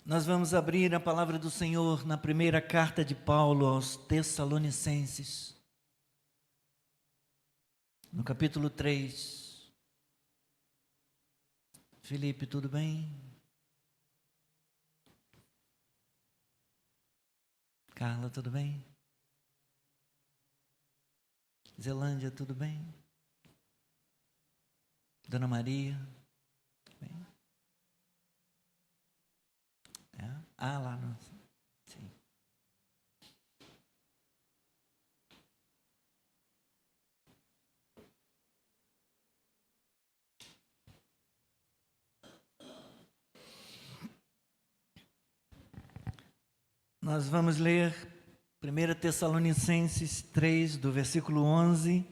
Nós vamos abrir a palavra do Senhor na primeira carta de Paulo aos Tessalonicenses, no capítulo 3. Felipe, tudo bem? Carla, tudo bem? Zelândia, tudo bem? Dona Maria, tudo bem? Lá no... Sim. Nós vamos ler 1 Tessalonicenses 3, do versículo 11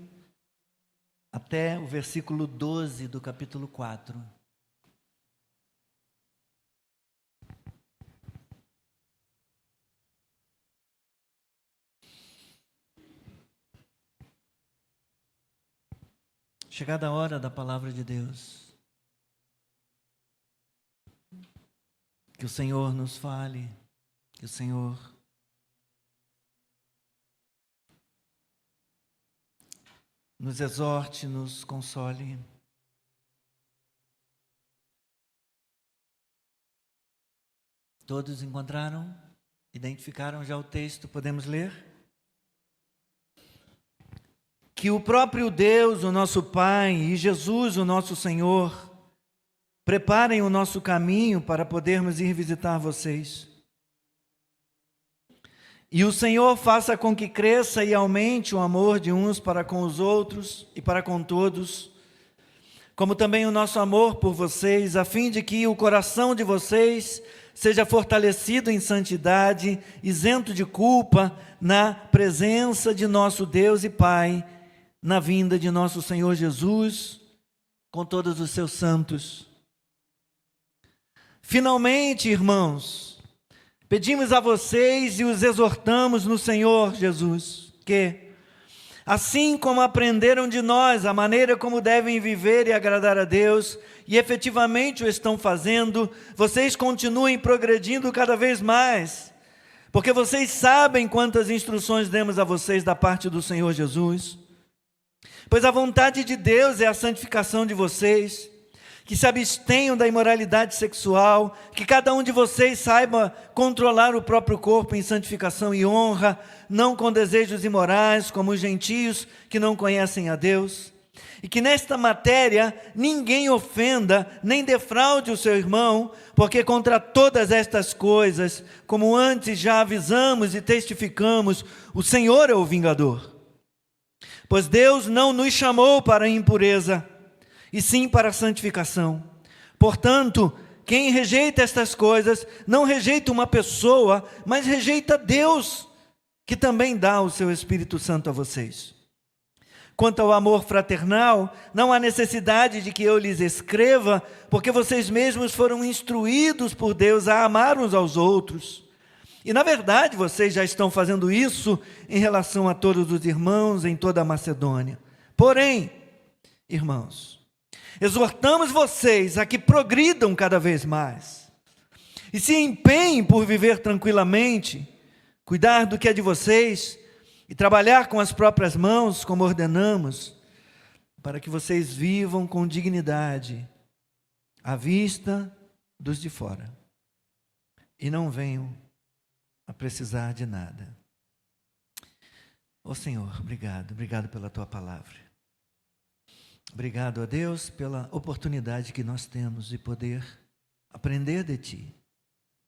até o versículo 12 do capítulo 4. Chegada a hora da palavra de Deus, que o Senhor nos fale, que o Senhor nos exorte, nos console. Todos encontraram? Identificaram já o texto? Podemos ler? Que o próprio Deus, o nosso Pai, e Jesus, o nosso Senhor, preparem o nosso caminho para podermos ir visitar vocês. E o Senhor faça com que cresça e aumente o amor de uns para com os outros e para com todos, como também o nosso amor por vocês, a fim de que o coração de vocês seja fortalecido em santidade, isento de culpa, na presença de nosso Deus e Pai, na vinda de nosso Senhor Jesus, com todos os seus santos. Finalmente, irmãos, pedimos a vocês e os exortamos no Senhor Jesus, que, assim como aprenderam de nós a maneira como devem viver e agradar a Deus, e efetivamente o estão fazendo, vocês continuem progredindo cada vez mais, porque vocês sabem quantas instruções demos a vocês da parte do Senhor Jesus. Pois a vontade de Deus é a santificação de vocês, que se abstenham da imoralidade sexual, que cada um de vocês saiba controlar o próprio corpo em santificação e honra, não com desejos imorais, como os gentios que não conhecem a Deus. E que nesta matéria ninguém ofenda, nem defraude o seu irmão, porque contra todas estas coisas, como antes já avisamos e testificamos, o Senhor é o vingador. Pois Deus não nos chamou para a impureza, e sim para a santificação. Portanto, quem rejeita estas coisas, não rejeita uma pessoa, mas rejeita Deus, que também dá o seu Espírito Santo a vocês. Quanto ao amor fraternal, não há necessidade de que eu lhes escreva, porque vocês mesmos foram instruídos por Deus a amar uns aos outros. E na verdade vocês já estão fazendo isso em relação a todos os irmãos em toda a Macedônia. Porém, irmãos, exortamos vocês a que progridam cada vez mais e se empenhem por viver tranquilamente, cuidar do que é de vocês e trabalhar com as próprias mãos, como ordenamos, para que vocês vivam com dignidade à vista dos de fora e não venham a precisar de nada. Ó Senhor, obrigado pela Tua palavra. Obrigado a Deus pela oportunidade que nós temos de poder aprender de Ti,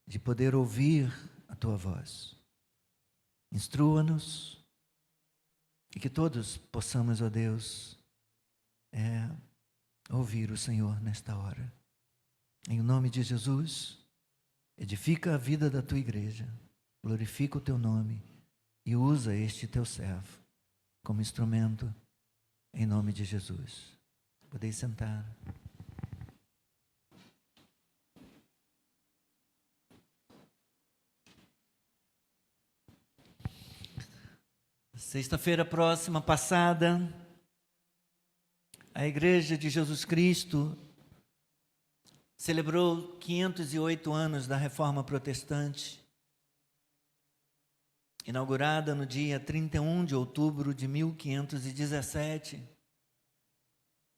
de poder ouvir a Tua voz. Instrua-nos e que todos possamos, ó Deus, ouvir o Senhor nesta hora. Em nome de Jesus, edifica a vida da Tua igreja, glorifica o Teu nome e usa este Teu servo como instrumento em nome de Jesus. Podeis sentar. Sexta-feira próxima, passada, a Igreja de Jesus Cristo celebrou 508 anos da Reforma Protestante, inaugurada no dia 31 de outubro de 1517,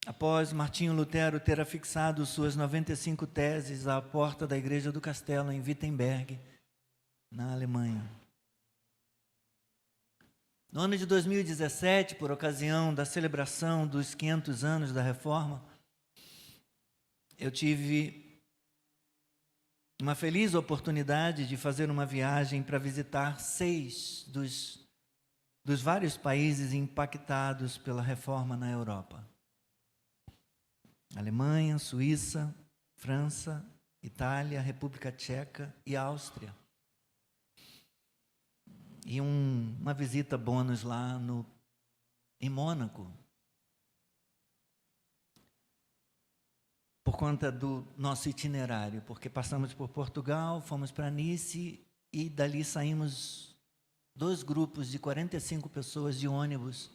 após Martinho Lutero ter afixado suas 95 teses à porta da Igreja do Castelo, em Wittenberg, na Alemanha. No ano de 2017, por ocasião da celebração dos 500 anos da Reforma, eu tive uma feliz oportunidade de fazer uma viagem para visitar 6 dos vários países impactados pela Reforma na Europa: Alemanha, Suíça, França, Itália, República Tcheca e Áustria. E uma visita bônus lá em Mônaco, por conta do nosso itinerário, porque passamos por Portugal, fomos para Nice e dali saímos 2 grupos de 45 pessoas de ônibus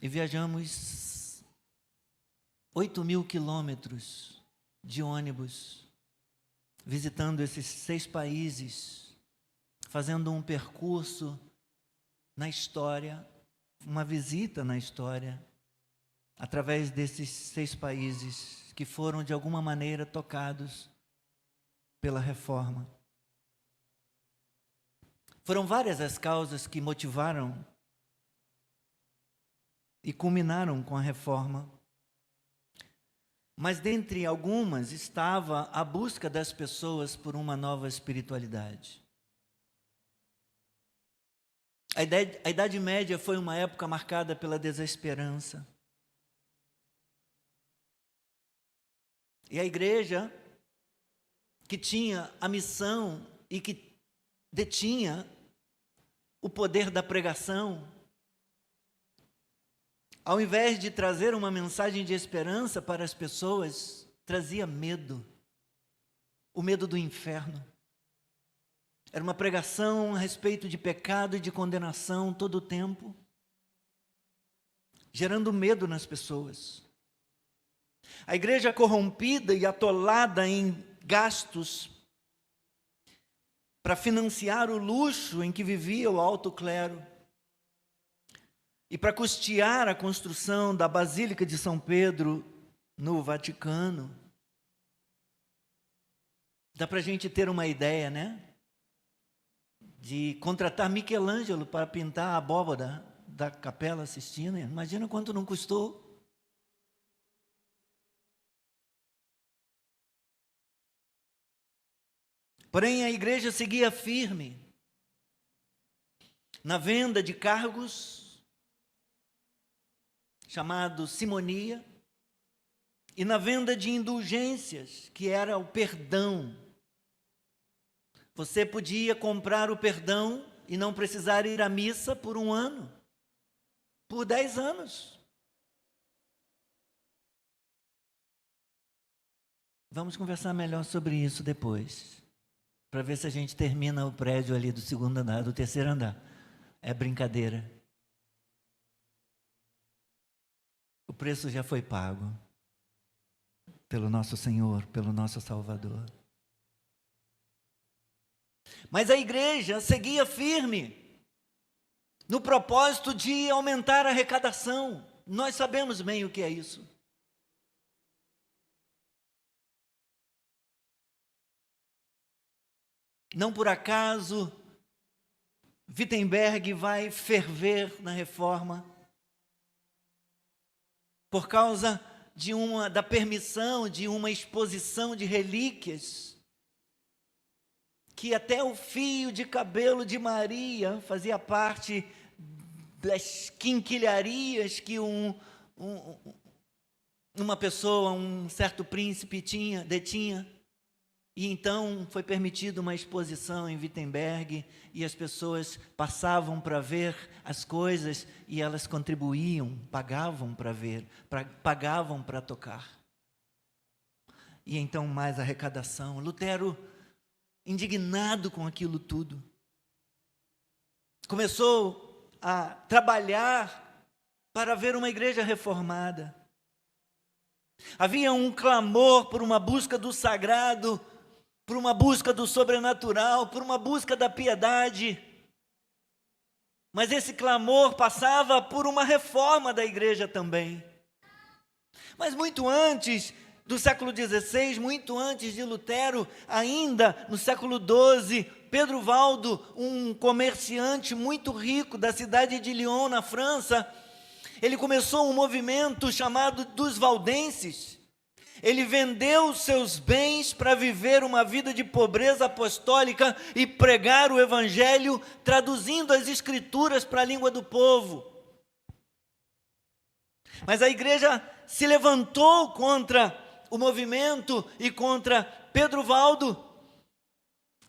e viajamos 8.000 quilômetros de ônibus, visitando esses 6 países, fazendo um percurso na história, uma visita na história, através desses 6 países que foram de alguma maneira tocados pela Reforma. Foram várias as causas que motivaram e culminaram com a Reforma, mas dentre algumas estava a busca das pessoas por uma nova espiritualidade. A Idade Média foi uma época marcada pela desesperança. E a igreja, que tinha a missão e que detinha o poder da pregação, ao invés de trazer uma mensagem de esperança para as pessoas, trazia medo, o medo do inferno. Era uma pregação a respeito de pecado e de condenação todo o tempo, gerando medo nas pessoas. A igreja corrompida e atolada em gastos para financiar o luxo em que vivia o alto clero e para custear a construção da Basílica de São Pedro no Vaticano. Dá para a gente ter uma ideia, né? De contratar Michelangelo para pintar a abóbada da Capela Sistina. Imagina quanto não custou. Porém, a igreja seguia firme na venda de cargos, chamado simonia, e na venda de indulgências, que era o perdão. Você podia comprar o perdão e não precisar ir à missa por 1 ano, por 10 anos. Vamos conversar melhor sobre isso depois, para ver se a gente termina o prédio ali do 2º andar, do 3º andar. É brincadeira. O preço já foi pago pelo nosso Senhor, pelo nosso Salvador. Mas a igreja seguia firme no propósito de aumentar a arrecadação. Nós sabemos bem o que é isso. Não por acaso, Wittenberg vai ferver na Reforma, por causa da permissão de uma exposição de relíquias, que até o fio de cabelo de Maria fazia parte das quinquilharias que uma pessoa, um certo príncipe detinha. E então foi permitida uma exposição em Wittenberg e as pessoas passavam para ver as coisas e elas contribuíam, pagavam para ver, pagavam para tocar. E então mais arrecadação. Lutero, indignado com aquilo tudo, começou a trabalhar para ver uma igreja reformada. Havia um clamor por uma busca do sagrado, por uma busca do sobrenatural, por uma busca da piedade. Mas esse clamor passava por uma reforma da igreja também. Mas muito antes do século XVI, muito antes de Lutero, ainda no século XII, Pedro Valdo, um comerciante muito rico da cidade de Lyon, na França, ele começou um movimento chamado dos valdenses. Ele vendeu seus bens para viver uma vida de pobreza apostólica e pregar o evangelho, traduzindo as escrituras para a língua do povo. Mas a igreja se levantou contra o movimento e contra Pedro Valdo,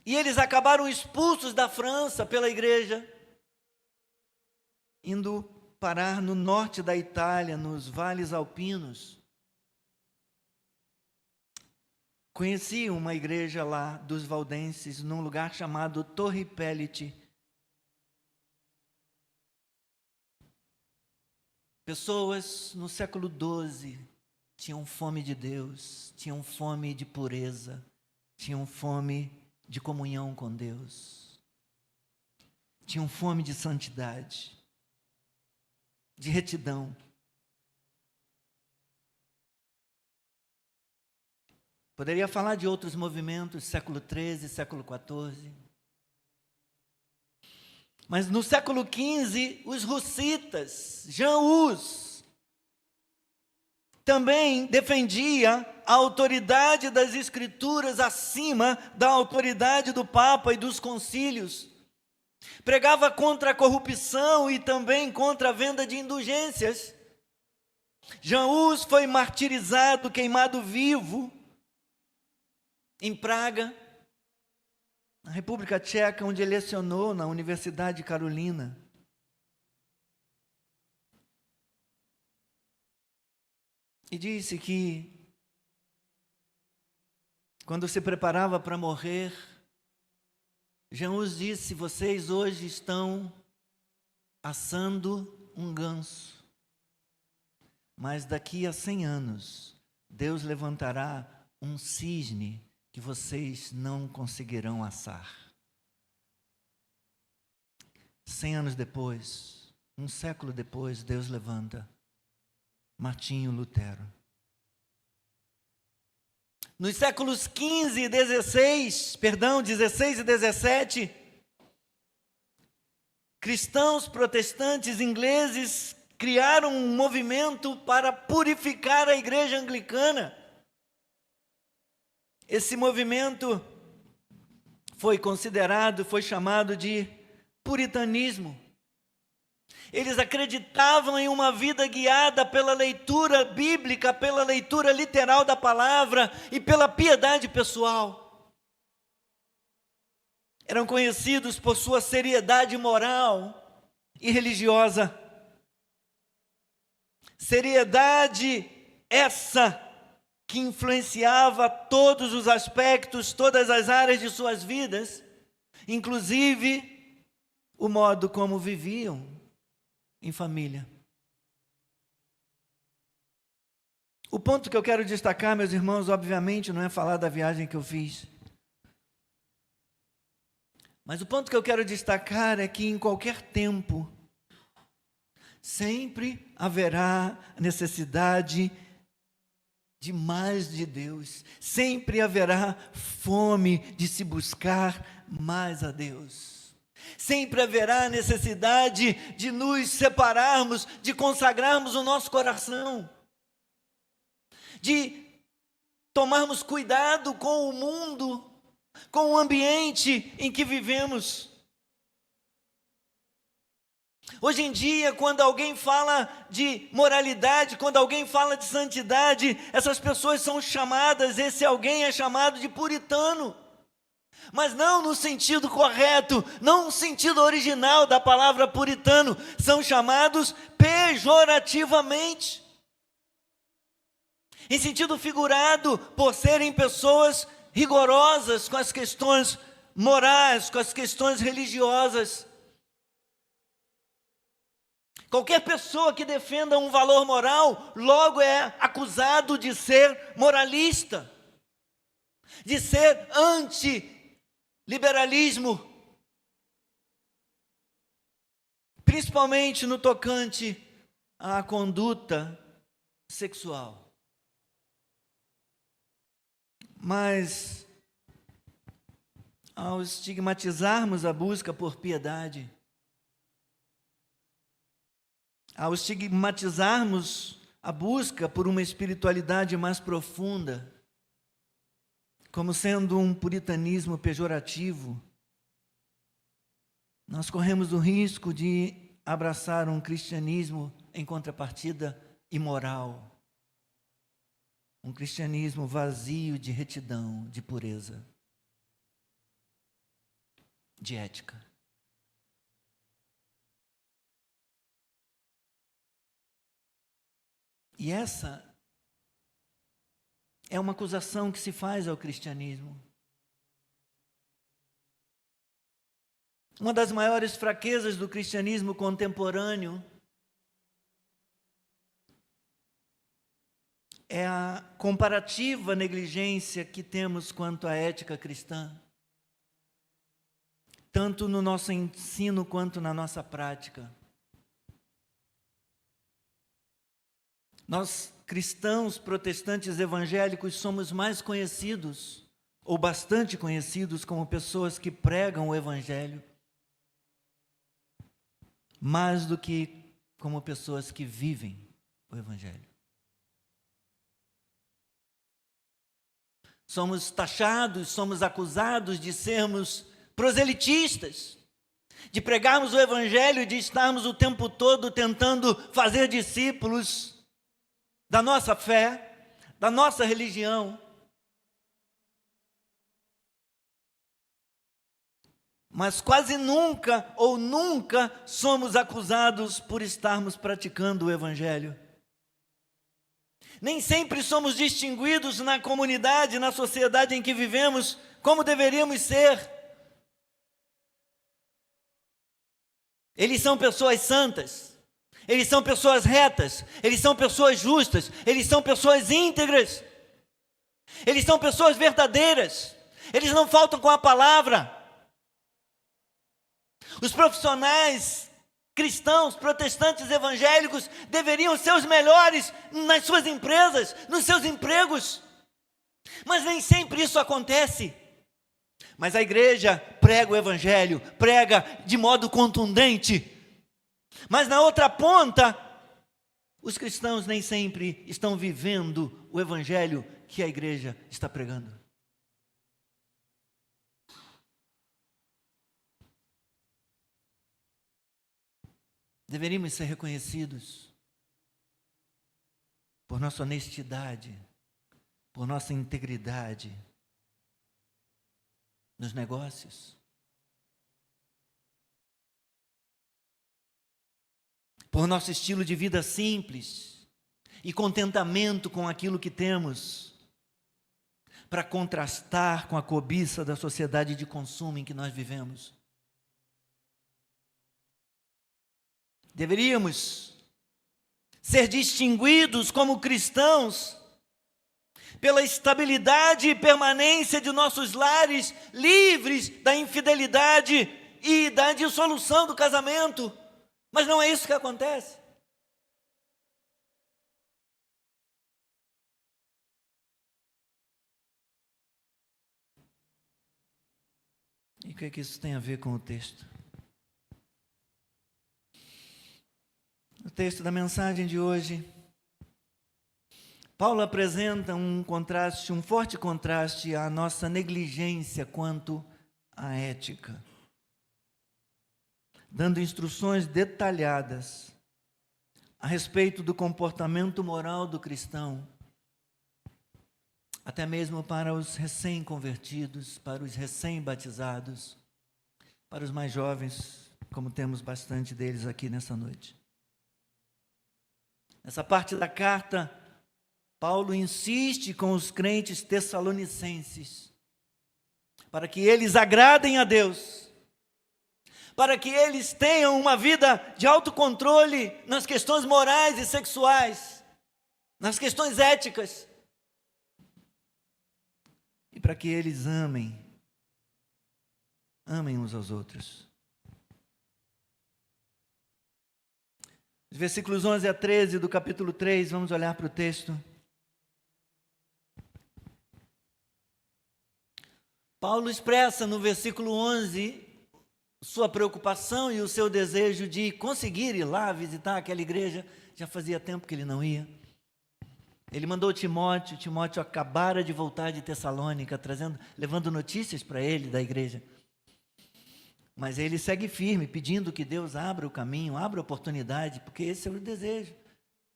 e eles acabaram expulsos da França pela igreja, indo parar no norte da Itália, nos vales alpinos. Conheci uma igreja lá dos valdenses, num lugar chamado Torre Pellet. Pessoas no século XII tinham fome de Deus, tinham fome de pureza, tinham fome de comunhão com Deus, tinham fome de santidade, de retidão. Poderia falar de outros movimentos, século XIII, século XIV. Mas no século XV, os hussitas, Jean Hus, também defendia a autoridade das escrituras acima da autoridade do Papa e dos concílios. Pregava contra a corrupção e também contra a venda de indulgências. Jean Hus foi martirizado, queimado vivo, em Praga, na República Tcheca, onde ele lecionou na Universidade de Carolina. E disse que, quando se preparava para morrer, Jean Hus disse: vocês hoje estão assando um ganso, mas daqui a 100 anos, Deus levantará um cisne que vocês não conseguirão assar. 100 anos depois, um século depois, Deus levanta Martinho Lutero. Nos séculos 16 e 17, cristãos protestantes ingleses criaram um movimento para purificar a igreja anglicana. Esse movimento foi chamado de puritanismo. Eles acreditavam em uma vida guiada pela leitura bíblica, pela leitura literal da palavra e pela piedade pessoal. Eram conhecidos por sua seriedade moral e religiosa. Seriedade essa que influenciava todos os aspectos, todas as áreas de suas vidas, inclusive o modo como viviam em família. O ponto que eu quero destacar, meus irmãos, obviamente não é falar da viagem que eu fiz. Mas o ponto que eu quero destacar é que em qualquer tempo, sempre haverá necessidade de mais de Deus. Sempre haverá fome de se buscar mais a Deus. Sempre haverá necessidade de nos separarmos, de consagrarmos o nosso coração, de tomarmos cuidado com o mundo, com o ambiente em que vivemos. Hoje em dia, quando alguém fala de moralidade, quando alguém fala de santidade, essas pessoas são chamadas, esse alguém é chamado de puritano. Mas não no sentido correto, não no sentido original da palavra puritano, são chamados pejorativamente. Em sentido figurado, por serem pessoas rigorosas com as questões morais, com as questões religiosas. Qualquer pessoa que defenda um valor moral, logo é acusado de ser moralista, de ser anti-liberalismo, principalmente no tocante à conduta sexual. Mas, ao estigmatizarmos a busca por piedade, ao estigmatizarmos a busca por uma espiritualidade mais profunda, como sendo um puritanismo pejorativo, nós corremos o risco de abraçar um cristianismo em contrapartida imoral, um cristianismo vazio de retidão, de pureza, de ética. E essa é uma acusação que se faz ao cristianismo. Uma das maiores fraquezas do cristianismo contemporâneo é a comparativa negligência que temos quanto à ética cristã, tanto no nosso ensino quanto na nossa prática. Nós, cristãos protestantes evangélicos, somos mais conhecidos, ou bastante conhecidos, como pessoas que pregam o Evangelho, mais do que como pessoas que vivem o Evangelho. Somos taxados, somos acusados de sermos proselitistas, de pregarmos o Evangelho e de estarmos o tempo todo tentando fazer discípulos da nossa fé, da nossa religião. Mas quase nunca ou nunca somos acusados por estarmos praticando o Evangelho. Nem sempre somos distinguidos na comunidade, na sociedade em que vivemos, como deveríamos ser. Eles são pessoas santas. Eles são pessoas retas, eles são pessoas justas, eles são pessoas íntegras, eles são pessoas verdadeiras, eles não faltam com a palavra. Os profissionais cristãos, protestantes, evangélicos deveriam ser os melhores nas suas empresas, nos seus empregos, mas nem sempre isso acontece. Mas a igreja prega o Evangelho, prega de modo contundente. Mas na outra ponta, os cristãos nem sempre estão vivendo o Evangelho que a igreja está pregando. Deveríamos ser reconhecidos por nossa honestidade, por nossa integridade nos negócios, por nosso estilo de vida simples e contentamento com aquilo que temos, para contrastar com a cobiça da sociedade de consumo em que nós vivemos. Deveríamos ser distinguidos como cristãos pela estabilidade e permanência de nossos lares, livres da infidelidade e da dissolução do casamento. Mas não é isso que acontece. E o que é que isso tem a ver com o texto? O texto da mensagem de hoje, Paulo apresenta um contraste, um forte contraste à nossa negligência quanto à ética, dando instruções detalhadas a respeito do comportamento moral do cristão, até mesmo para os recém-convertidos, para os recém-batizados, para os mais jovens, como temos bastante deles aqui nessa noite. Nessa parte da carta, Paulo insiste com os crentes tessalonicenses, para que eles agradem a Deus, para que eles tenham uma vida de autocontrole nas questões morais e sexuais, nas questões éticas, e para que eles amem uns aos outros. Os versículos 11 a 13 do capítulo 3, vamos olhar para o texto. Paulo expressa no versículo 11 sua preocupação e o seu desejo de conseguir ir lá visitar aquela igreja. Já fazia tempo que ele não ia. Ele mandou Timóteo acabara de voltar de Tessalônica, levando notícias para ele da igreja. Mas ele segue firme, pedindo que Deus abra o caminho, abra a oportunidade, porque esse é o desejo,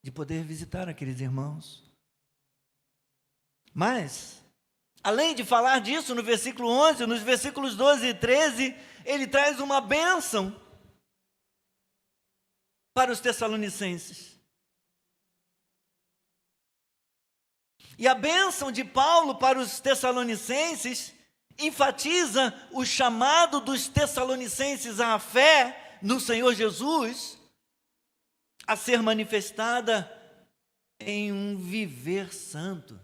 de poder visitar aqueles irmãos. Mas, além de falar disso, no versículo 11, nos versículos 12 e 13, ele traz uma bênção para os Tessalonicenses. E a bênção de Paulo para os Tessalonicenses enfatiza o chamado dos Tessalonicenses à fé no Senhor Jesus, a ser manifestada em um viver santo,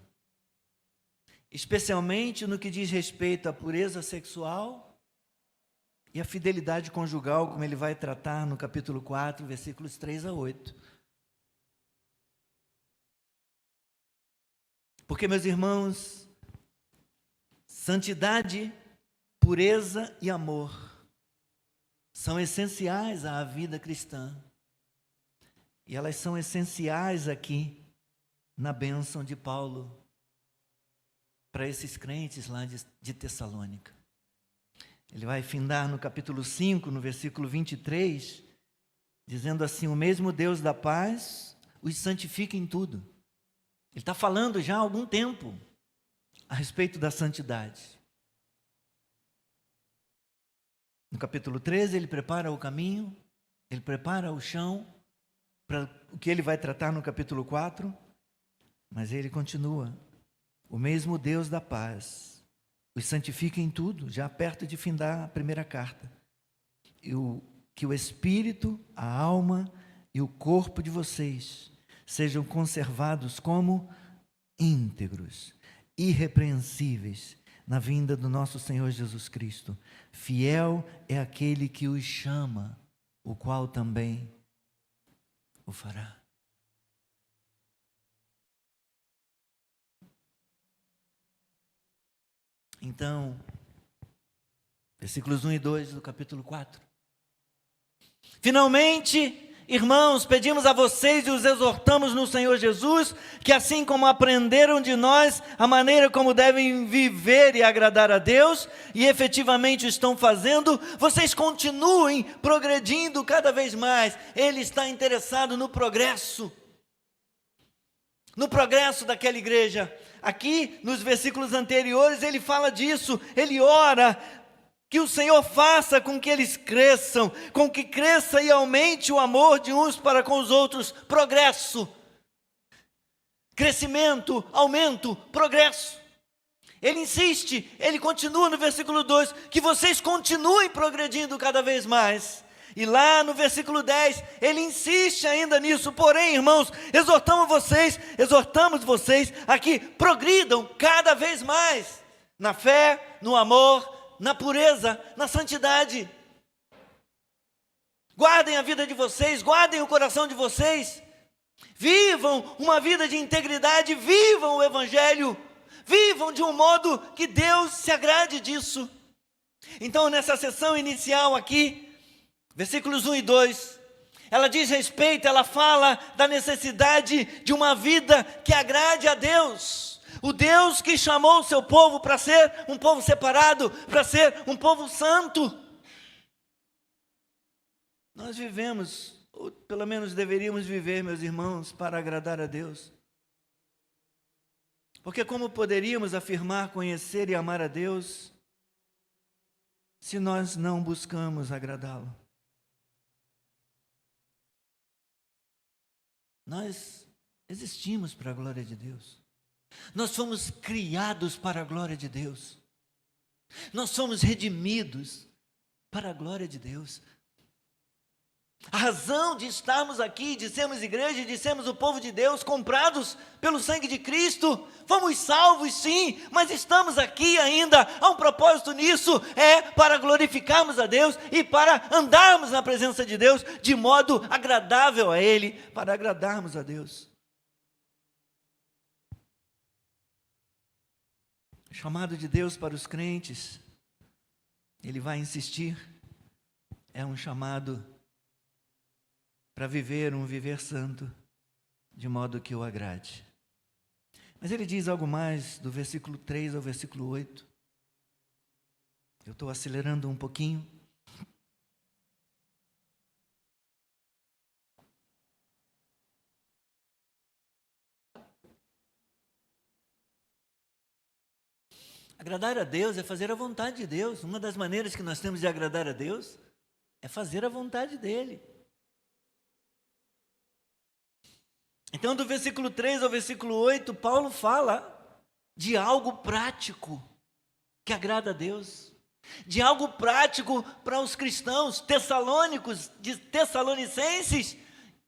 especialmente no que diz respeito à pureza sexual e à fidelidade conjugal, como ele vai tratar no capítulo 4, versículos 3 a 8. Porque, meus irmãos, santidade, pureza e amor são essenciais à vida cristã. E elas são essenciais aqui na bênção de Paulo para esses crentes lá de Tessalônica. Ele vai findar no capítulo 5, no versículo 23, dizendo assim: o mesmo Deus da paz os santifica em tudo. Ele está falando já há algum tempo a respeito da santidade. No capítulo 13, ele prepara o caminho, ele prepara o chão para o que ele vai tratar no capítulo 4, mas ele continua: o mesmo Deus da paz os santifica em tudo, já perto de findar a primeira carta, que o espírito, a alma e o corpo de vocês sejam conservados como íntegros, irrepreensíveis, na vinda do nosso Senhor Jesus Cristo. Fiel é aquele que os chama, o qual também o fará. Então, versículos 1 e 2 do capítulo 4. Finalmente, irmãos, pedimos a vocês e os exortamos no Senhor Jesus, que assim como aprenderam de nós a maneira como devem viver e agradar a Deus, e efetivamente estão fazendo, vocês continuem progredindo cada vez mais. Ele está interessado no progresso daquela igreja. Aqui, nos versículos anteriores, ele fala disso, ele ora que o Senhor faça com que eles cresçam, com que cresça e aumente o amor de uns para com os outros. Progresso, crescimento, aumento, progresso. Ele insiste, ele continua no versículo 2, que vocês continuem progredindo cada vez mais. E lá no versículo 10, ele insiste ainda nisso. Porém, irmãos, exortamos vocês a que progridam cada vez mais na fé, no amor, na pureza, na santidade. Guardem a vida de vocês, guardem o coração de vocês. Vivam uma vida de integridade, vivam o Evangelho, vivam de um modo que Deus se agrade disso. Então, nessa sessão inicial aqui, versículos 1 e 2, ela fala da necessidade de uma vida que agrade a Deus. O Deus que chamou o seu povo para ser um povo separado, para ser um povo santo. Nós vivemos, ou pelo menos deveríamos viver, meus irmãos, para agradar a Deus. Porque como poderíamos afirmar conhecer e amar a Deus se nós não buscamos agradá-lo? Nós existimos para a glória de Deus. Nós fomos criados para a glória de Deus. Nós somos redimidos para a glória de Deus. A razão de estarmos aqui, de sermos igreja, de sermos o povo de Deus, comprados pelo sangue de Cristo, fomos salvos sim, mas estamos aqui ainda, há um propósito nisso, é para glorificarmos a Deus e para andarmos na presença de Deus de modo agradável a Ele, para agradarmos a Deus. O chamado de Deus para os crentes, Ele vai insistir, é um chamado para viver um viver santo, de modo que o agrade. Mas ele diz algo mais, do versículo 3 ao versículo 8. Eu estou acelerando um pouquinho. Agradar a Deus é fazer a vontade de Deus. Uma das maneiras que nós temos de agradar a Deus é fazer a vontade dEle. Então, do versículo 3 ao versículo 8, Paulo fala de algo prático que agrada a Deus, de algo prático para os cristãos tessalônicos, de Tessalonicenses,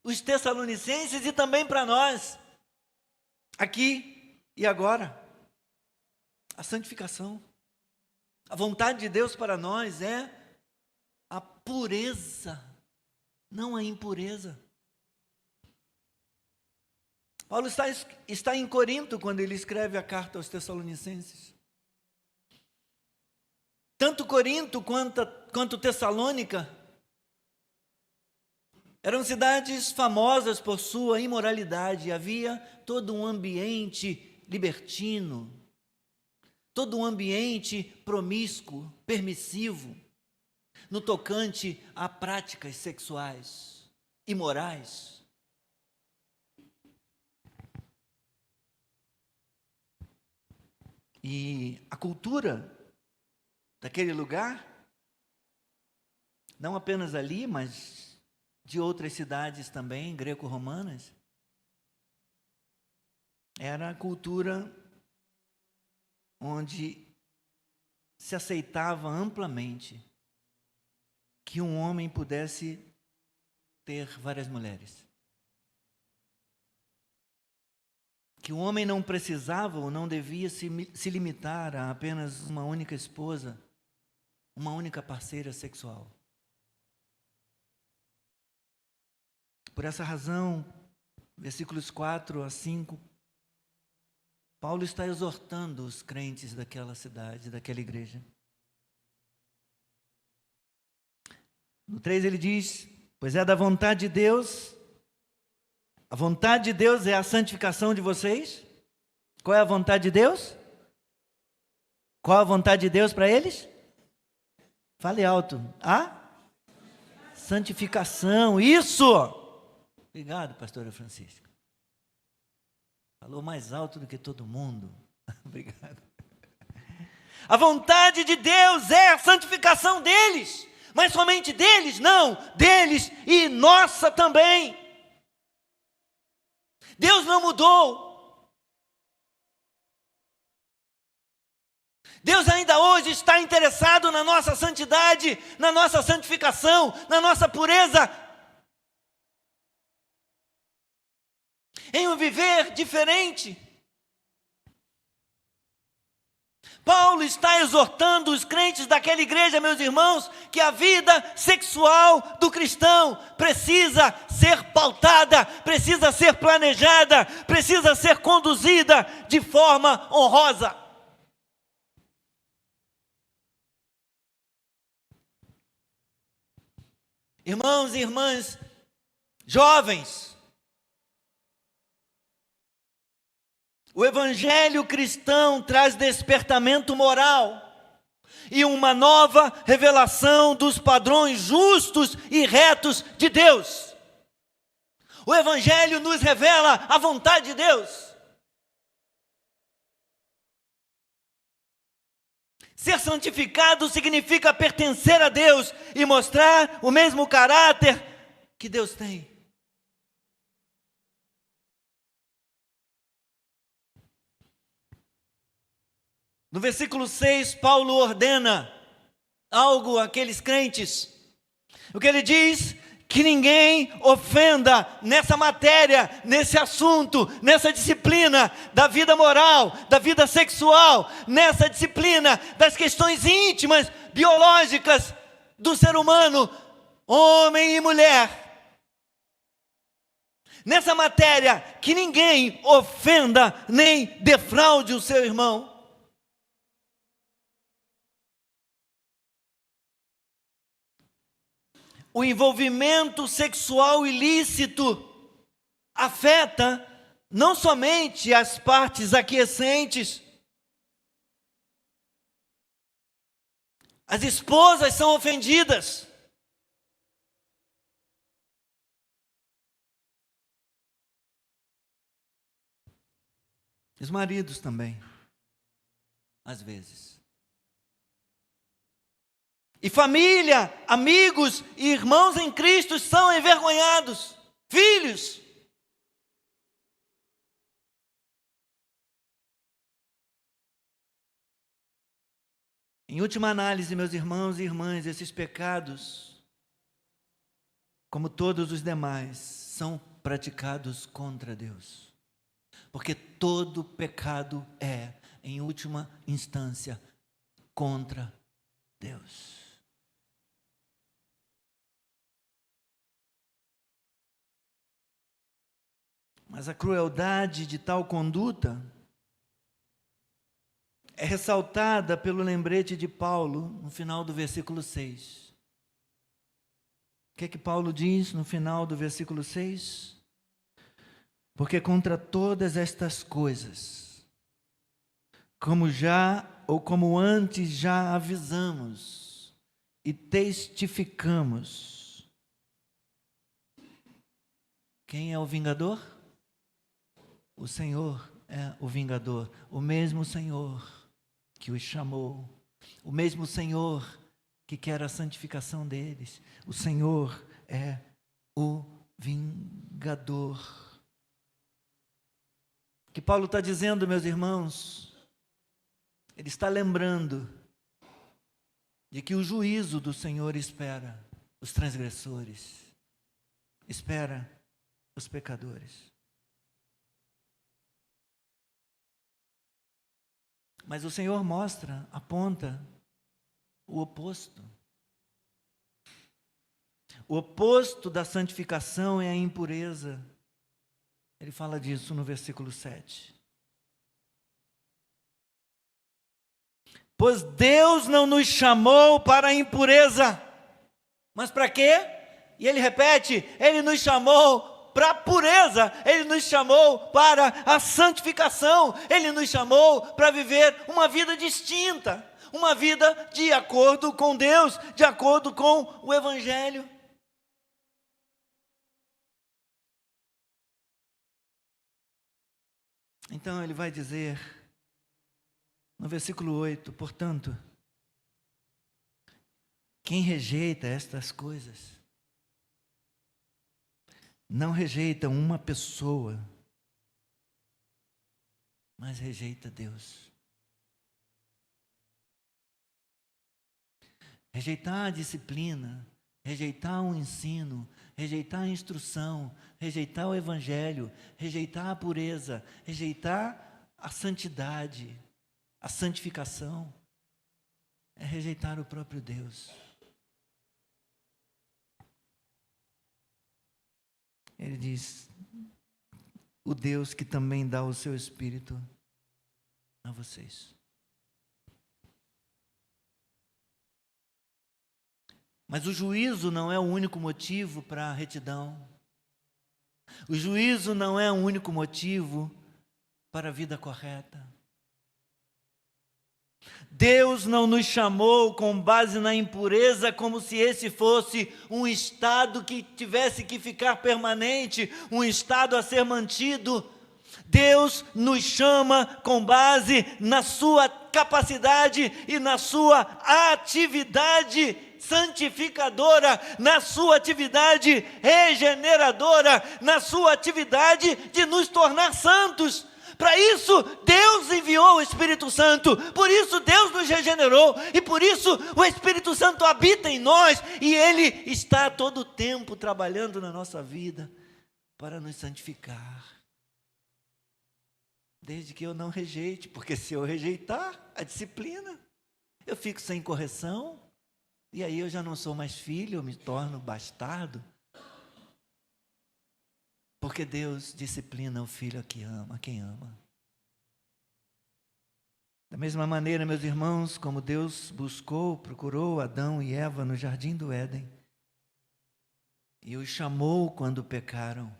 os tessalonicenses e também para nós, aqui e agora. A santificação. A vontade de Deus para nós é a pureza, não a impureza. Paulo está em Corinto quando ele escreve a carta aos Tessalonicenses. Tanto Corinto quanto Tessalônica eram cidades famosas por sua imoralidade. Havia todo um ambiente libertino, todo um ambiente promíscuo, permissivo, no tocante a práticas sexuais, imorais. E a cultura daquele lugar, não apenas ali, mas de outras cidades também, greco-romanas, era a cultura onde se aceitava amplamente que um homem pudesse ter várias mulheres. Que o homem não precisava ou não devia se limitar a apenas uma única esposa, uma única parceira sexual. Por essa razão, versículos 4 a 5, Paulo está exortando os crentes daquela cidade, daquela igreja. No 3 ele diz: pois é da vontade de Deus. A vontade de Deus é a santificação de vocês. Qual é a vontade de Deus? Qual a vontade de Deus para eles? Fale alto. A santificação, isso! Obrigado, pastora Francisca. Falou mais alto do que todo mundo. Obrigado. A vontade de Deus é a santificação deles, mas somente deles? Não, deles e nossa também. Deus não mudou. Deus ainda hoje está interessado na nossa santidade, na nossa santificação, na nossa pureza, em um viver diferente. Paulo está exortando os crentes daquela igreja, meus irmãos, que a vida sexual do cristão precisa ser pautada, precisa ser planejada, precisa ser conduzida de forma honrosa. Irmãos e irmãs, jovens, o evangelho cristão traz despertamento moral e uma nova revelação dos padrões justos e retos de Deus. O evangelho nos revela a vontade de Deus. Ser santificado significa pertencer a Deus e mostrar o mesmo caráter que Deus tem. No versículo 6, Paulo ordena algo àqueles crentes. O que ele diz? Que ninguém ofenda nessa matéria, nesse assunto, nessa disciplina da vida moral, da vida sexual, nessa disciplina das questões íntimas, biológicas do ser humano, homem e mulher. Nessa matéria, que ninguém ofenda nem defraude o seu irmão. O envolvimento sexual ilícito afeta não somente as partes aquiescentes. As esposas são ofendidas. Os maridos também, às vezes. E família, amigos e irmãos em Cristo são envergonhados. Filhos. Em última análise, meus irmãos e irmãs, esses pecados, como todos os demais, são praticados contra Deus. Porque todo pecado é, em última instância, contra Deus. Mas a crueldade de tal conduta é ressaltada pelo lembrete de Paulo no final do versículo 6. O que é que Paulo diz no final do versículo 6? Porque contra todas estas coisas, como antes já avisamos e testificamos. Quem é o vingador? O Senhor é o vingador, o mesmo Senhor que os chamou, o mesmo Senhor que quer a santificação deles. O Senhor é o vingador. O que Paulo está dizendo, meus irmãos, ele está lembrando de que o juízo do Senhor espera os transgressores, espera os pecadores. Mas o Senhor aponta o oposto. O oposto da santificação é a impureza. Ele fala disso no versículo 7. Pois Deus não nos chamou para a impureza. Mas para quê? E ele repete, ele nos chamou para a pureza, ele nos chamou para a santificação, ele nos chamou para viver uma vida distinta, uma vida de acordo com Deus, de acordo com o Evangelho. Então ele vai dizer, no versículo 8, portanto, quem rejeita estas coisas, não rejeita uma pessoa, mas rejeita Deus. Rejeitar a disciplina, rejeitar o ensino, rejeitar a instrução, rejeitar o Evangelho, rejeitar a pureza, rejeitar a santidade, a santificação, é rejeitar o próprio Deus. Ele diz, o Deus que também dá o seu Espírito a vocês. Mas o juízo não é o único motivo para a retidão. O juízo não é o único motivo para a vida correta. Deus não nos chamou com base na impureza, como se esse fosse um estado que tivesse que ficar permanente, um estado a ser mantido. Deus nos chama com base na sua capacidade e na sua atividade santificadora, na sua atividade regeneradora, na sua atividade de nos tornar santos. Para isso, Deus enviou o Espírito Santo, por isso Deus nos regenerou, e por isso o Espírito Santo habita em nós, e Ele está todo o tempo trabalhando na nossa vida para nos santificar. Desde que eu não rejeite, porque se eu rejeitar a disciplina, eu fico sem correção, e aí eu já não sou mais filho, eu me torno bastardo. Porque Deus disciplina o filho a quem ama. Da mesma maneira, meus irmãos, como Deus procurou Adão e Eva no jardim do Éden, e os chamou quando pecaram,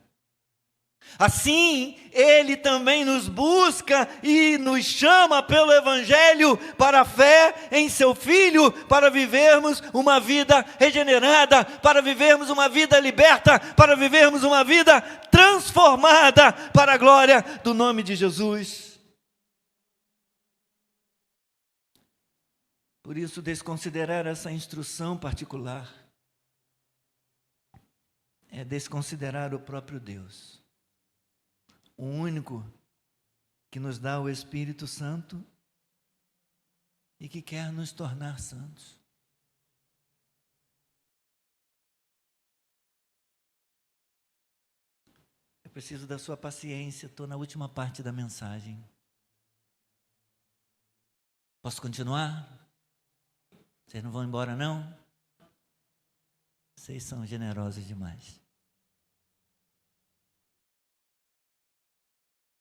assim, Ele também nos busca e nos chama pelo Evangelho para a fé em Seu Filho, para vivermos uma vida regenerada, para vivermos uma vida liberta, para vivermos uma vida transformada para a glória do nome de Jesus. Por isso, desconsiderar essa instrução particular é desconsiderar o próprio Deus, o único que nos dá o Espírito Santo e que quer nos tornar santos. Eu preciso da sua paciência, estou na última parte da mensagem. Posso continuar? Vocês não vão embora, não? Vocês são generosos demais.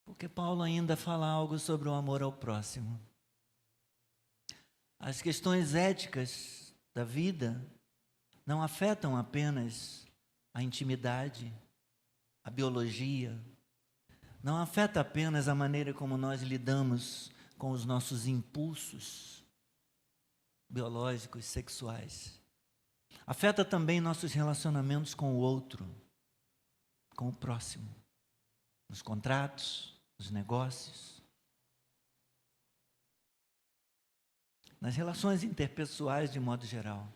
Porque Paulo ainda fala algo sobre o amor ao próximo. As questões éticas da vida não afetam apenas a intimidade, a biologia, não afeta apenas a maneira como nós lidamos com os nossos impulsos biológicos, sexuais. Afeta também nossos relacionamentos com o outro, com o próximo, nos contratos, nos negócios, nas relações interpessoais de modo geral.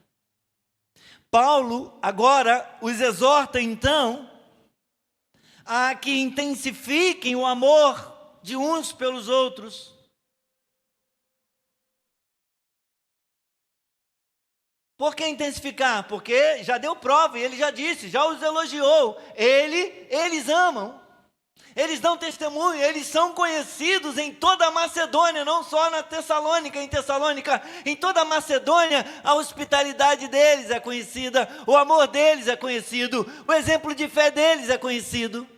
Paulo agora os exorta então a que intensifiquem o amor de uns pelos outros. Por que intensificar? Porque já deu prova, e ele já disse, já os elogiou. Eles amam. Eles dão testemunho, eles são conhecidos em toda a Macedônia, não só em Tessalônica, em toda a Macedônia, a hospitalidade deles é conhecida, o amor deles é conhecido, o exemplo de fé deles é conhecido.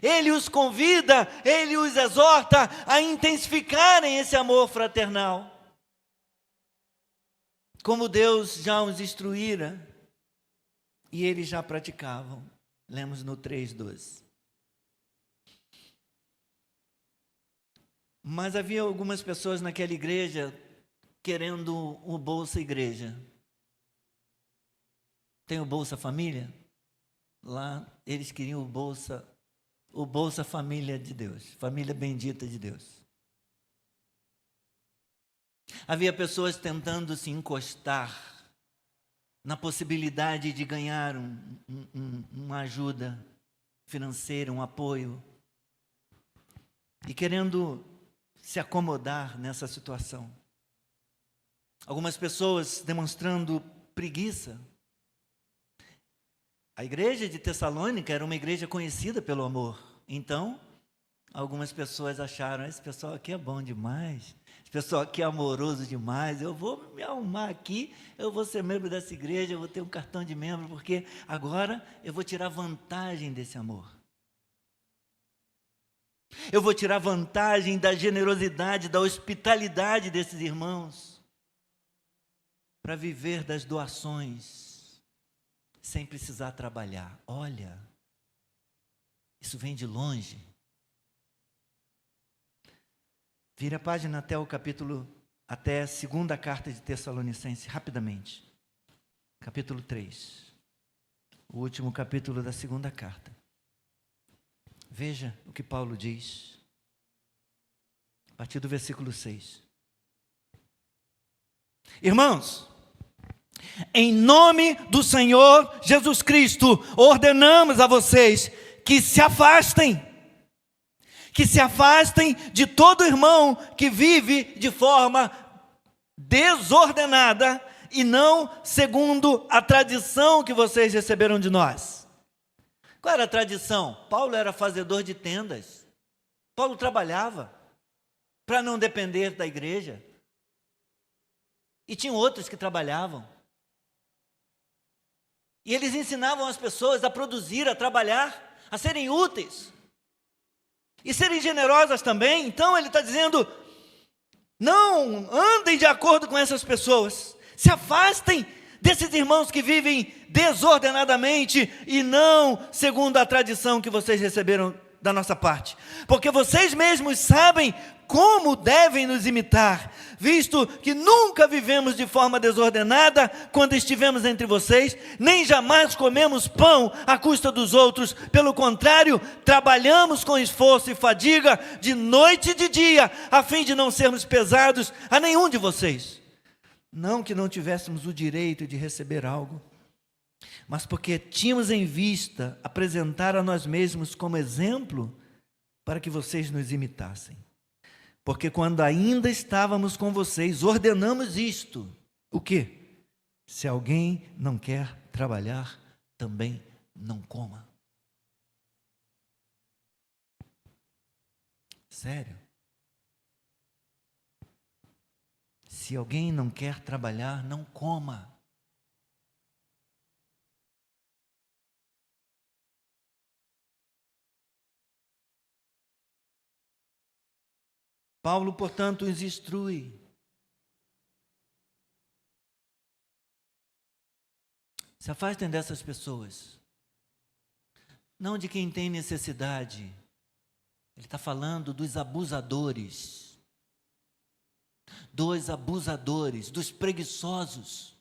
Ele os convida, ele os exorta a intensificarem esse amor fraternal, como Deus já os instruíra, e eles já praticavam. Lemos no 3:12. Mas havia algumas pessoas naquela igreja querendo o Bolsa Igreja. Tem o Bolsa Família? Lá eles queriam o Bolsa Família de Deus, família bendita de Deus. Havia pessoas tentando se encostar na possibilidade de ganhar uma ajuda financeira, um apoio, e querendo se acomodar nessa situação. Algumas pessoas demonstrando preguiça. A igreja de Tessalônica era uma igreja conhecida pelo amor. Então, algumas pessoas acharam, esse pessoal aqui é bom demais, esse pessoal aqui é amoroso demais, eu vou me arrumar aqui, eu vou ser membro dessa igreja, eu vou ter um cartão de membro, porque agora eu vou tirar vantagem desse amor. Eu vou tirar vantagem da generosidade, da hospitalidade desses irmãos, para viver das doações, sem precisar trabalhar. Olha, isso vem de longe. Vira a página até a segunda carta de Tessalonicenses, rapidamente. Capítulo 3. O último capítulo da segunda carta. Veja o que Paulo diz, a partir do versículo 6. Irmãos, em nome do Senhor Jesus Cristo, ordenamos a vocês que se afastem, que se afastem de todo irmão que vive de forma desordenada e não segundo a tradição que vocês receberam de nós. Qual era a tradição? Paulo era fazedor de tendas. Paulo trabalhava para não depender da igreja. E tinham outros que trabalhavam. E eles ensinavam as pessoas a produzir, a trabalhar, a serem úteis. E serem generosas também. Então ele está dizendo, não andem de acordo com essas pessoas. Se afastem desses irmãos que vivem desordenadamente e não segundo a tradição que vocês receberam da nossa parte. Porque vocês mesmos sabem como devem nos imitar, visto que nunca vivemos de forma desordenada quando estivemos entre vocês, nem jamais comemos pão à custa dos outros. Pelo contrário, trabalhamos com esforço e fadiga de noite e de dia, a fim de não sermos pesados a nenhum de vocês. Não que não tivéssemos o direito de receber algo, mas porque tínhamos em vista apresentar a nós mesmos como exemplo para que vocês nos imitassem. Porque quando ainda estávamos com vocês, ordenamos isto. O quê? Se alguém não quer trabalhar, também não coma. Sério? Se alguém não quer trabalhar, não coma. Paulo, portanto, os instrui. Se afastem dessas pessoas. Não de quem tem necessidade. Ele está falando dos abusadores. Dos abusadores, dos preguiçosos.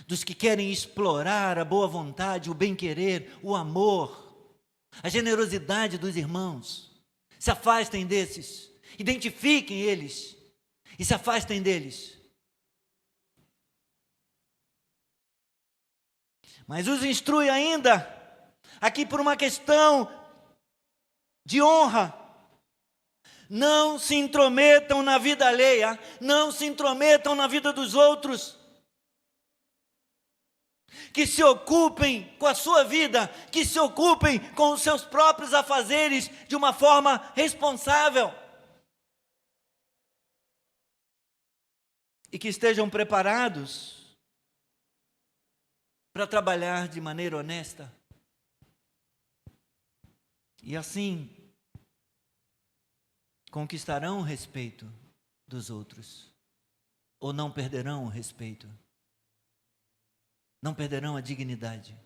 Dos que querem explorar a boa vontade, o bem-querer, o amor, a generosidade dos irmãos. Se afastem desses, identifiquem eles e se afastem deles. Mas os instrui ainda, aqui por uma questão de honra. Não se intrometam na vida alheia, não se intrometam na vida dos outros. Que se ocupem com a sua vida, que se ocupem com os seus próprios afazeres de uma forma responsável. E que estejam preparados para trabalhar de maneira honesta. E assim, conquistarão o respeito dos outros, ou não perderão o respeito. Não perderão a dignidade.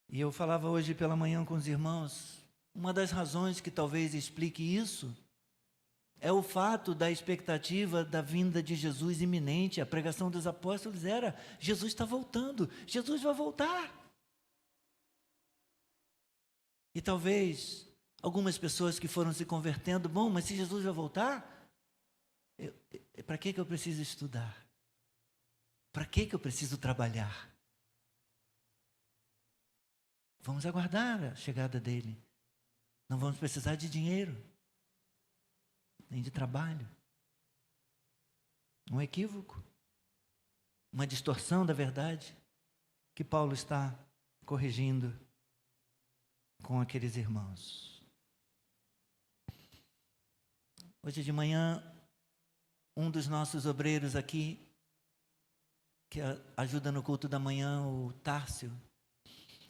E eu falava hoje pela manhã com os irmãos, uma das razões que talvez explique isso é o fato da expectativa da vinda de Jesus iminente. A pregação dos apóstolos era, Jesus está voltando, Jesus vai voltar. E talvez algumas pessoas que foram se convertendo, bom, mas se Jesus vai voltar, para que eu preciso estudar? Para que eu preciso trabalhar? Vamos aguardar a chegada dele. Não vamos precisar de dinheiro, nem de trabalho. Um equívoco, uma distorção da verdade que Paulo está corrigindo com aqueles irmãos. Hoje de manhã, um dos nossos obreiros aqui, que ajuda no culto da manhã, o Tárcio.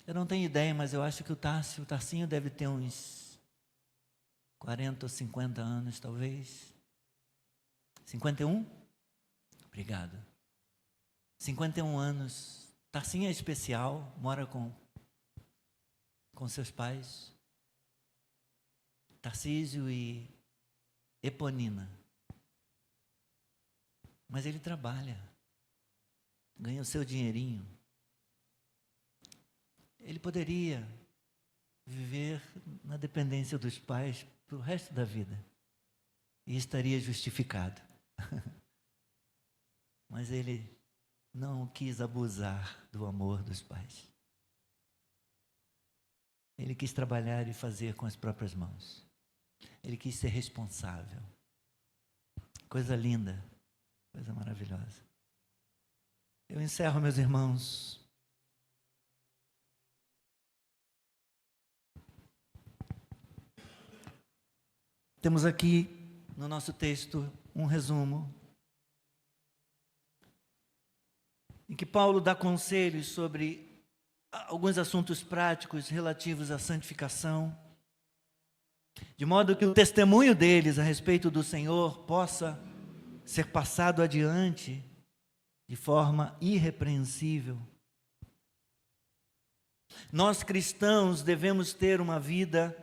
Eu não tenho ideia, mas eu acho que o Tarcinho deve ter uns 40 ou 50 anos, talvez. 51? Obrigado. 51 anos. Tarcinho é especial, mora com seus pais. Tarcísio e Eponina. Mas ele trabalha. Ganha o seu dinheirinho. Ele poderia viver na dependência dos pais para o resto da vida. E estaria justificado. Mas ele não quis abusar do amor dos pais. Ele quis trabalhar e fazer com as próprias mãos. Ele quis ser responsável. Coisa linda, coisa maravilhosa. Eu encerro, meus irmãos. Temos aqui no nosso texto um resumo em que Paulo dá conselhos sobre alguns assuntos práticos relativos à santificação, de modo que o testemunho deles a respeito do Senhor possa ser passado adiante de forma irrepreensível. Nós cristãos devemos ter uma vida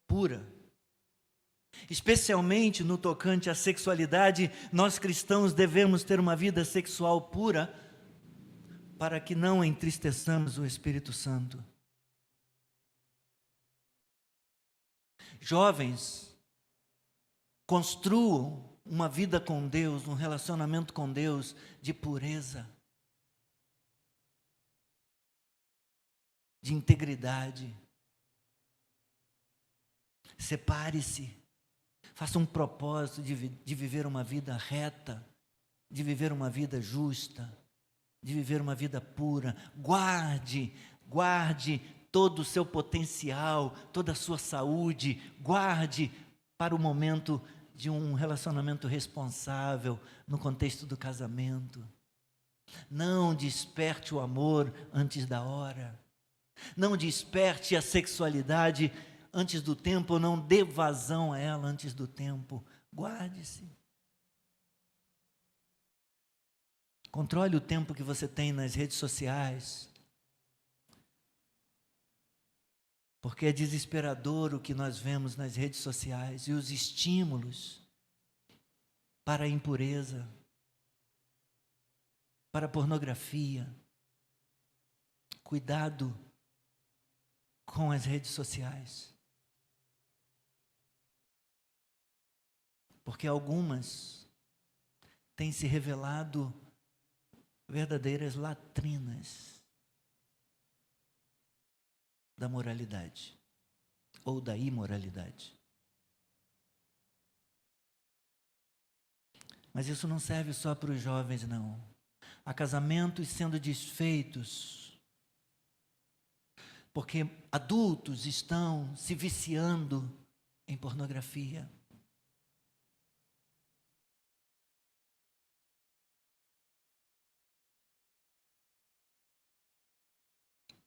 pura. Especialmente no tocante à sexualidade, nós cristãos devemos ter uma vida sexual pura para que não entristeçamos o Espírito Santo. Jovens, construam uma vida com Deus, um relacionamento com Deus de pureza, de integridade. Separe-se, faça um propósito de viver uma vida reta, de viver uma vida justa, de viver uma vida pura. Guarde todo o seu potencial, toda a sua saúde, guarde para o momento de um relacionamento responsável no contexto do casamento. Não desperte o amor antes da hora. Não desperte a sexualidade antes do tempo, não dê vazão a ela antes do tempo. Guarde-se. Controle o tempo que você tem nas redes sociais. Porque é desesperador o que nós vemos nas redes sociais e os estímulos para a impureza, para a pornografia. Cuidado com as redes sociais. Porque algumas têm se revelado verdadeiras latrinas da moralidade ou da imoralidade. Mas isso não serve só para os jovens, não. Há casamentos sendo desfeitos porque adultos estão se viciando em pornografia.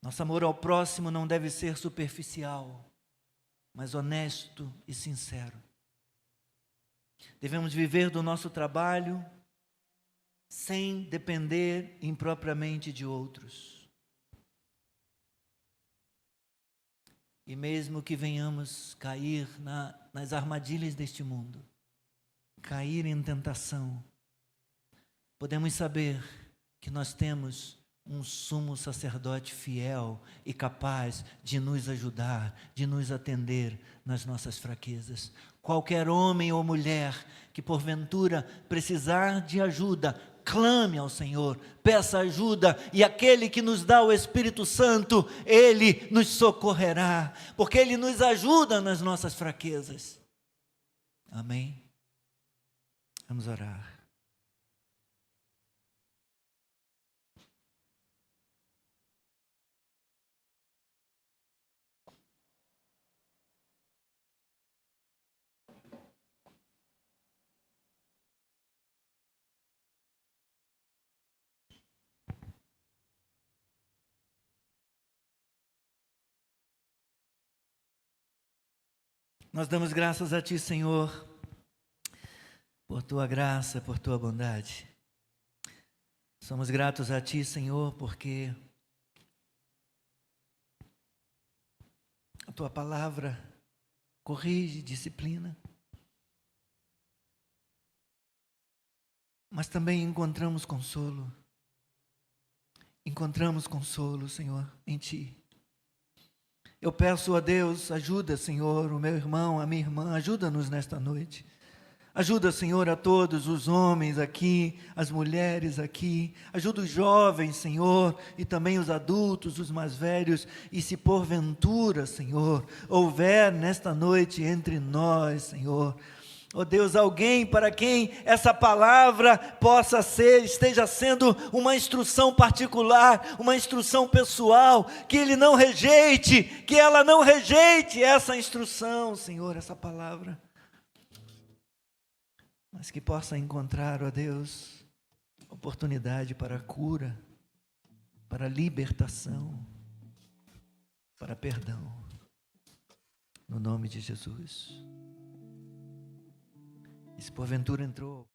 Nosso amor ao próximo não deve ser superficial, mas honesto e sincero. Devemos viver do nosso trabalho sem depender impropriamente de outros. E mesmo que venhamos cair nas armadilhas deste mundo, cair em tentação, podemos saber que nós temos um sumo sacerdote fiel e capaz de nos ajudar, de nos atender nas nossas fraquezas. Qualquer homem ou mulher que porventura precisar de ajuda, clame ao Senhor, peça ajuda, e aquele que nos dá o Espírito Santo, Ele nos socorrerá, porque Ele nos ajuda nas nossas fraquezas. Amém? Vamos orar. Nós damos graças a Ti, Senhor, por Tua graça, por Tua bondade. Somos gratos a Ti, Senhor, porque a Tua palavra corrige, disciplina, mas também encontramos consolo. Encontramos consolo, Senhor, em Ti. Eu peço a Deus, ajuda, Senhor, o meu irmão, a minha irmã, ajuda-nos nesta noite Ajuda, Senhor, a todos os homens aqui, as mulheres aqui. Ajuda os jovens, Senhor, e também os adultos, os mais velhos. E se porventura, Senhor, houver nesta noite entre nós, Senhor, ó Deus, alguém para quem essa palavra esteja sendo uma instrução particular, uma instrução pessoal, que ele não rejeite, que ela não rejeite essa instrução, Senhor, essa palavra, mas que possa encontrar, ó Deus, oportunidade para a cura, para a libertação, para perdão, no nome de Jesus. E se porventura entrou